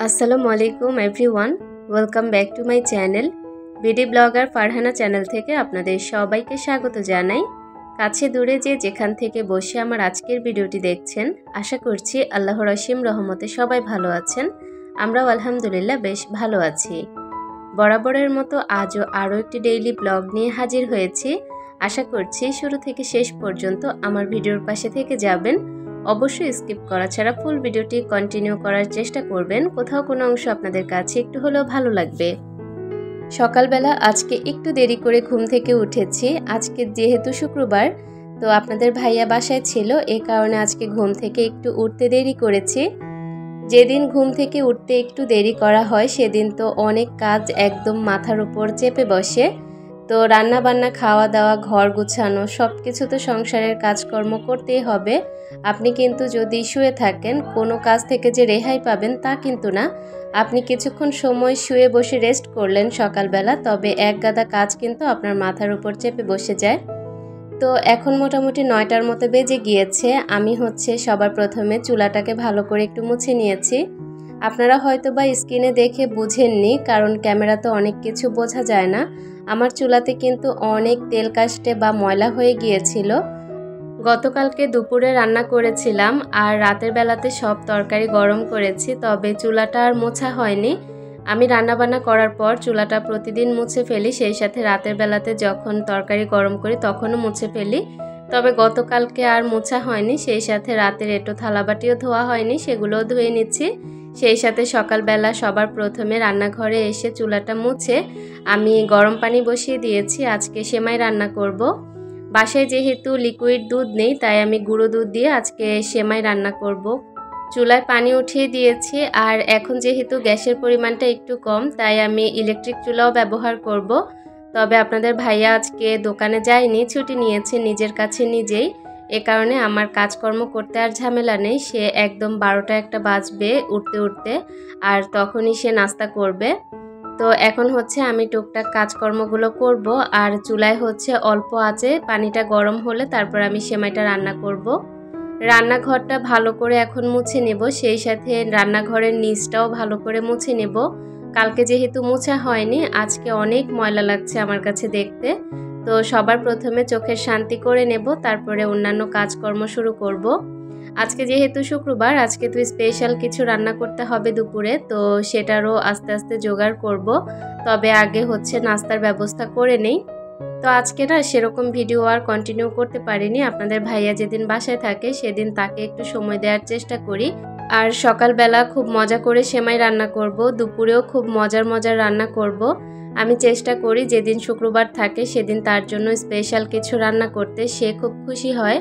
আসসালামু আলাইকুম everyone, welcome back to my channel. BD blogger Farhana channel থেকে আপনাদের সবাইকে স্বাগত জানাই। কাছে দূরে যেখান থেকে বসে আমার আজকের ভিডিওটি দেখছেন, আশা করছি আল্লাহর অসীম রহমতে সবাই ভালো আছেন। আমরাও আলহামদুলিল্লাহ বেশ ভালো আছি। বরাবরের মতো আজও আরও একটি ডেইলি ব্লগ নিয়ে হাজির হয়েছি। আশা করছি শুরু থেকে শেষ পর্যন্ত আমার ভিডিওর পাশে থেকে যাবেন। অবশ্যই স্কিপ করা ছাড়া ফুল ভিডিওটি কন্টিনিউ করার চেষ্টা করবেন। কোথাও কোনো অংশ আপনাদের কাছে একটু হলেও ভালো লাগবে। সকালবেলা আজকে একটু দেরি করে ঘুম থেকে উঠেছি। আজকে যেহেতু শুক্রবার, তো আপনাদের ভাইয়া বাসায় ছিল, এই কারণে আজকে ঘুম থেকে একটু উঠতে দেরি করেছি। যেদিন ঘুম থেকে উঠতে একটু দেরি করা হয় সেদিন তো অনেক কাজ একদম মাথার উপর চেপে বসে। তো রান্না বান্না, খাওয়া দাওয়া, ঘর গুছানো সব কিছু তো সংসারের কাজকর্ম করতেই হবে। আপনি কিন্তু যদি শুয়ে থাকেন কোনো কাজ থেকে যে রেহাই পাবেন তা কিন্তু না। আপনি কিছুক্ষণ সময় শুয়ে বসে রেস্ট করলেন সকালবেলা, তবে এক গাদা কাজ কিন্তু আপনার মাথার উপর চেপে বসে যায়। তো এখন মোটামুটি 9টার মতো বেজে গিয়েছে। আমি সবার প্রথমে চুলাটাকে ভালো করে একটু মুছে নিয়েছি। আপনারা হয়তো বা স্ক্রিনে দেখে বুঝেননি, কারণ ক্যামেরাতে অনেক কিছু বোঝা যায় না। আমার চুলাতে কিন্তু অনেক তেল কাস্টে বা ময়লা হয়ে গিয়েছিল। গতকালকে দুপুরে রান্না করেছিলাম আর রাতের বেলাতে সব তরকারি গরম করেছি, তবে চুলাটা আর মোছা হয়নি। আমি রান্নাবান্না করার পর চুলাটা প্রতিদিন মুছে ফেলি, সেই সাথে রাতের বেলাতে যখন তরকারি গরম করি তখনও মুছে ফেলি। তবে গতকালকে আর মোছা হয়নি, সেই সাথে রাতের এঁটো থালাবাটিও ধোয়া হয়নি, সেগুলোও ধুয়ে নিচ্ছি। সেই সাথে সকালবেলা সবার প্রথমে রান্নাঘরে এসে চুলাটা মুছে আমি গরম পানি বসিয়ে দিয়েছি। আজকে সেমাই রান্না করব। বাসায় যেহেতু লিকুইড দুধ নেই, তাই আমি গুঁড়ো দুধ দিয়ে আজকে সেমাই রান্না করব। চুলায় পানি উঠিয়ে দিয়েছি, আর এখন যেহেতু গ্যাসের পরিমাণটা একটু কম, তাই আমি ইলেকট্রিক চুলাও ব্যবহার করব। তবে আপনাদের ভাইয়া আজকে দোকানে যায়নি, ছুটি নিয়েছে নিজের কাছে নিজেই। এ কারণে আমার কাজকর্ম করতে আর ঝামেলা নেই। সে একদম 12টা 1টা বাজবে উঠতে উঠতে, আর তখনই সে নাস্তা করবে। তো এখন আমি টুকটাক কাজকর্মগুলো করব, আর চুলায় অল্প আঁচে পানিটা গরম হলে তারপর আমি সেমাইটা রান্না করব। রান্নাঘরটা ভালো করে এখন মুছে নেব, সেই সাথে রান্নাঘরের নিচটাও ভালো করে মুছে নেব। কালকে যেহেতু মোছা হয়নি, আজকে অনেক ময়লা লাগছে আমার কাছে দেখতে। তো সবার প্রথমে চোখের শান্তি করে নেব, তারপরে অন্যান্য কাজকর্ম শুরু করব। আজকে যেহেতু শুক্রবার, আজকে তো স্পেশাল কিছু রান্না করতে হবে দুপুরে, তো সেটারও আস্তে আস্তে জোগাড় করব। তবে আগে নাস্তার ব্যবস্থা করে নেই। তো আজকে না সেরকম ভিডিও আর কন্টিনিউ করতে পারিনি। আপনাদের ভাইয়া যেদিন বাসায় থাকে সেদিন তাকে একটু সময় দেওয়ার চেষ্টা করি। আর সকালবেলা খুব মজা করে সেমাই রান্না করব, দুপুরেও খুব মজার রান্না করব। আমি চেষ্টা করি যেদিন শুক্রবার থাকে সেদিন তার জন্য স্পেশাল কিছু রান্না করতে, সে খুব খুশি হয়।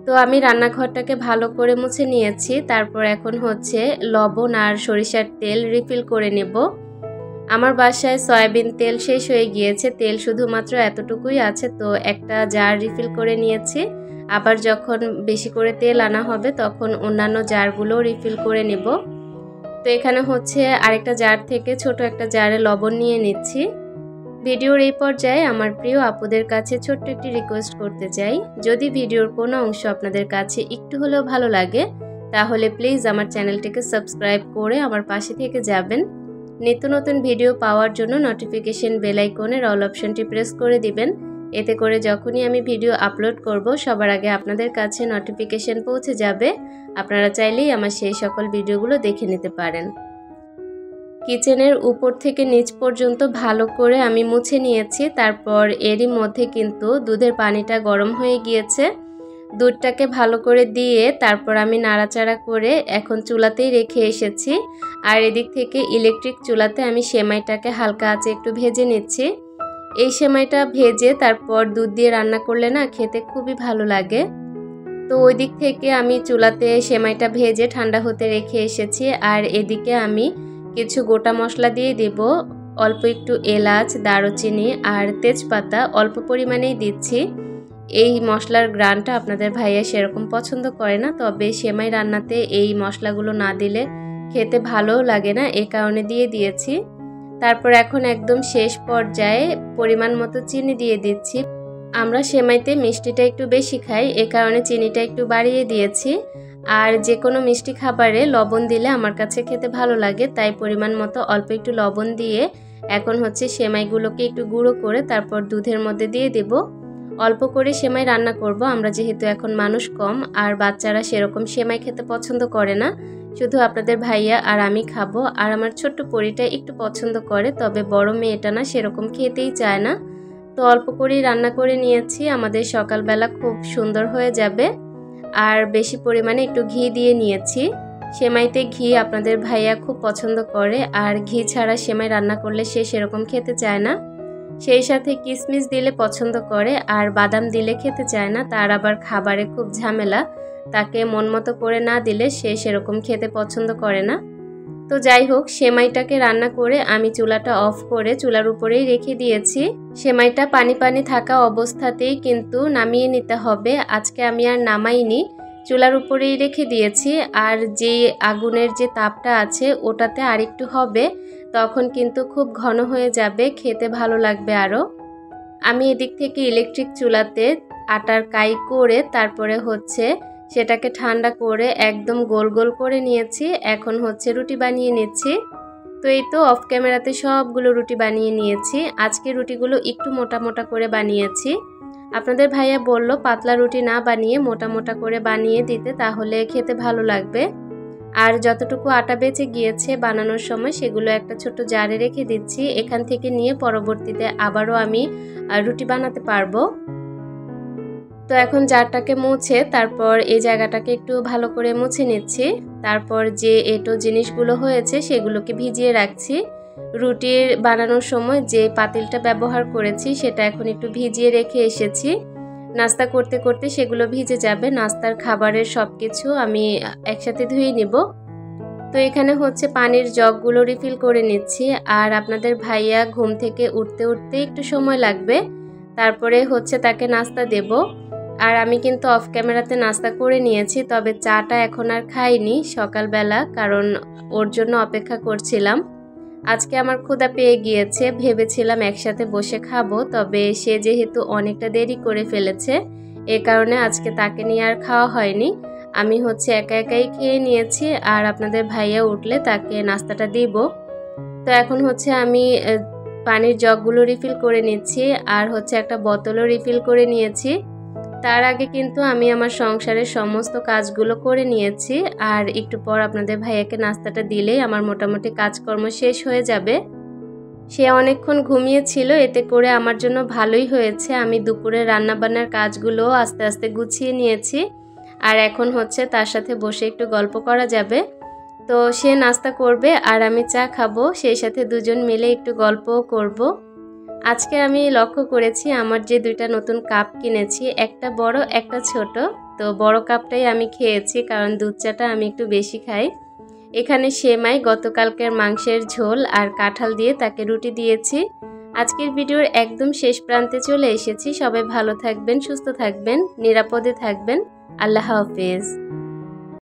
তো আমি রান্নাঘরটাকে ভালো করে মুছে নিয়েছি। তারপর এখন লবণ আর সরিষার তেল রিফিল করে নেব। আমার বাসায় সয়াবিন তেল শেষ হয়ে গিয়েছে, তেল শুধুমাত্র এতটুকুই আছে, তো একটা জার রিফিল করে নিয়েছি। আবার যখন বেশি করে তেল আনা হবে তখন অন্যান্য জারগুলো রিফিল করে নেব। তো এখানে আরেকটা জার থেকে ছোট একটা জারে লবণ নিয়ে নিচ্ছি। ভিডিওর এই পর্যায়ে আমার প্রিয় আপুদের কাছে ছোট্ট একটি রিকোয়েস্ট করতে চাই, যদি ভিডিওর কোনো অংশ আপনাদের কাছে একটু হলেও ভালো লাগে তাহলে প্লিজ আমার চ্যানেলটিকে সাবস্ক্রাইব করে আমার পাশে থেকে যাবেন। নিত্য নতুন ভিডিও পাওয়ার জন্য নোটিফিকেশন বেল আইকনের অল অপশনটি প্রেস করে দিবেন। এতে করে যখনই আমি ভিডিও আপলোড করব সবার আগে আপনাদের কাছে নোটিফিকেশন পৌঁছে যাবে। আপনারা চাইলেই আমার সেই সকল ভিডিওগুলো দেখে নিতে পারেন। কিচেনের উপর থেকে নিচ পর্যন্ত ভালো করে আমি মুছে নিয়েছি। তারপর এরই মধ্যে কিন্তু দুধের পানিটা গরম হয়ে গিয়েছে। দুধটাকে ভালো করে দিয়ে তারপর আমি নাড়াচাড়া করে এখন চুলাতেই রেখে এসেছি। আর এদিক থেকে ইলেকট্রিক চুলাতে আমি সেমাইটাকে হালকা আঁচে একটু ভেজে নিচ্ছি। এই সেমাইটা ভেজে তারপর দুধ দিয়ে রান্না করলে না খেতে খুবই ভালো লাগে। তো ওই দিক থেকে আমি চুলাতে সেমাইটা ভেজে ঠান্ডা হতে রেখে এসেছি। আর এদিকে আমি কিছু গোটা মশলা দিয়ে দেব, অল্প একটু এলাচ, দারুচিনি আর তেজপাতা অল্প পরিমাণেই দিচ্ছি। এই মশলার গ্রানটা আপনাদের ভাইয়া সেরকম পছন্দ করে না, তবে সেমাই রান্নাতে এই মশলাগুলো না দিলে খেতে ভালোও লাগে না, এ কারণে দিয়ে দিয়েছি। তারপর এখন একদম শেষ পর্যায়ে পরিমাণ মতো চিনি দিয়ে দিচ্ছি। আমরা সেমাইতে মিষ্টিটা একটু বেশি খাই, এ কারণে চিনিটা একটু বাড়িয়ে দিয়েছি। আর যে কোনো মিষ্টি খাবারে লবণ দিলে আমার কাছে খেতে ভালো লাগে, তাই পরিমাণ মতো অল্প একটু লবণ দিয়ে এখন হচ্ছে সেমাইগুলোকে একটু গুঁড়ো করে তারপর দুধের মধ্যে দিয়ে দেব। অল্প করে সেমাই রান্না করব, আমরা যেহেতু এখন মানুষ কম আর বাচ্চারা সেরকম সেমাই খেতে পছন্দ করে না, শুধু আপনাদের ভাইয়া আর আমি খাবো। আর আমার ছোট্ট পরিটা একটু পছন্দ করে, তবে বড় মেয়েটা না সেরকম খেতেই চায় না। তো অল্প করেই রান্না করে নিয়েছি, আমাদের সকালবেলা খুব সুন্দর হয়ে যাবে। আর বেশি পরিমাণে একটু ঘি দিয়ে নিয়েছি। সেমাইতে ঘি আপনাদের ভাইয়া খুব পছন্দ করে, আর ঘি ছাড়া সেমাই রান্না করলে সে সেরকম খেতে চায় না। সেই সাথে কিশমিশ দিলে পছন্দ করে, আর বাদাম দিলে খেতে চায় না। তার আবার খাবারে খুব ঝামেলা, তাকে মন মতো করে না দিলে সে সেরকম খেতে পছন্দ করে না। তো যাই হোক, সেমাইটাকে রান্না করে আমি চুলাটা অফ করে চুলার উপরেই রেখে দিয়েছি। সেমাইটা পানি পানি থাকা অবস্থাতেই কিন্তু নামিয়ে নিতে হবে। আজকে আমি আর নামাইনি, চুলার উপরেই রেখে দিয়েছি। আর যে আগুনের যে তাপটা আছে ওটাতে আরেকটু হবে, তখন কিন্তু খুব ঘন হয়ে যাবে, খেতে ভালো লাগবে আরও। আমি এদিক থেকে ইলেকট্রিক চুলাতে আটার কাই করে তারপরে হচ্ছে সেটাকে ঠান্ডা করে একদম গোল গোল করে নিয়েছি। এখন হচ্ছে রুটি বানিয়ে নিচ্ছি। তো এই তো অফ ক্যামেরাতে সবগুলো রুটি বানিয়ে নিয়েছি। আজকে রুটিগুলো একটু মোটা মোটা করে বানিয়েছি। আপনাদের ভাইয়া বলল পাতলা রুটি না বানিয়ে মোটা মোটা করে বানিয়ে দিতে, তাহলে খেতে ভালো লাগবে। আর যতটুকু আটা বেঁচে গিয়েছে বানানোর সময় সেগুলো একটা ছোট জারে রেখে দিচ্ছি। এখান থেকে নিয়ে পরবর্তীতে আবারও আমি রুটি বানাতে পারবো। তো এখন জারটাকে মুছে তারপর এই জায়গাটাকে একটু ভালো করে মুছে নিচ্ছি। তারপর যে এঁটো জিনিসগুলো হয়েছে সেগুলোকে ভিজিয়ে রাখছি। রুটির বানানোর সময় যে পাতিলটা ব্যবহার করেছি সেটা এখন একটু ভিজিয়ে রেখে এসেছি। নাস্তা করতে করতে সেগুলো ভিজে যাবে। নাস্তার খাবারের সব কিছু আমি একসাথে ধুয়ে নিব। তো এখানে হচ্ছে পানির জগগুলো রিফিল করে নিচ্ছি। আর আপনাদের ভাইয়া ঘুম থেকে উঠতে উঠতে একটু সময় লাগবে, তারপরে হচ্ছে তাকে নাস্তা দেব। আর আমি কিন্তু অফ ক্যামেরাতে নাস্তা করে নিয়েছি, তবে চাটা এখন আর খাইনি সকালবেলা, কারণ ওর জন্য অপেক্ষা করছিলাম। আজকে আমার ক্ষুধা পেয়ে গিয়েছে, ভেবেছিলাম একসাথে বসে খাবো, তবে সে যেহেতু অনেকটা দেরি করে ফেলেছে এ কারণে আজকে তাকে নিয়ে আর খাওয়া হয়নি। আমি হচ্ছে একা একাই খেয়ে নিয়েছি, আর আপনাদের ভাইয়া উঠলে তাকে নাস্তাটা দিব। তো এখন হচ্ছে আমি পানির জগগুলো রিফিল করে নিচ্ছি, আর হচ্ছে একটা বোতলও রিফিল করে নিয়েছি। তার আগে কিন্তু আমি আমার সংসারের সমস্ত কাজগুলো করে নিয়েছি, আর একটু পর আপনাদের ভাইয়াকে নাস্তাটা দিলেই আমার মোটামুটি কাজকর্ম শেষ হয়ে যাবে। সে অনেকক্ষণ ঘুমিয়েছিল, এতে করে আমার জন্য ভালোই হয়েছে। আমি দুপুরে রান্নাবান্নার কাজগুলো আস্তে আস্তে গুছিয়ে নিয়েছি, আর এখন হচ্ছে তার সাথে বসে একটু গল্প করা যাবে। তো সে নাস্তা করবে আর আমি চা খাবো, সেই সাথে দুজন মিলে একটু গল্পও করব। আজকে আমি লক্ষ্য করেছি আমার যে দুইটা নতুন কাপ কিনেছি, একটা বড় একটা ছোট। তো বড় কাপটাই আমি খেয়েছি, কারণ দুধ চাটা আমি একটু বেশি খাই। এখানে সেমাই, গতকালকের মাংসের ঝোল আর কাঁঠাল দিয়ে তাকে রুটি দিয়েছি। আজকের ভিডিওর একদম শেষ প্রান্তে চলে এসেছি। সবাই ভালো থাকবেন, সুস্থ থাকবেন, নিরাপদে থাকবেন। আল্লাহ হাফেজ।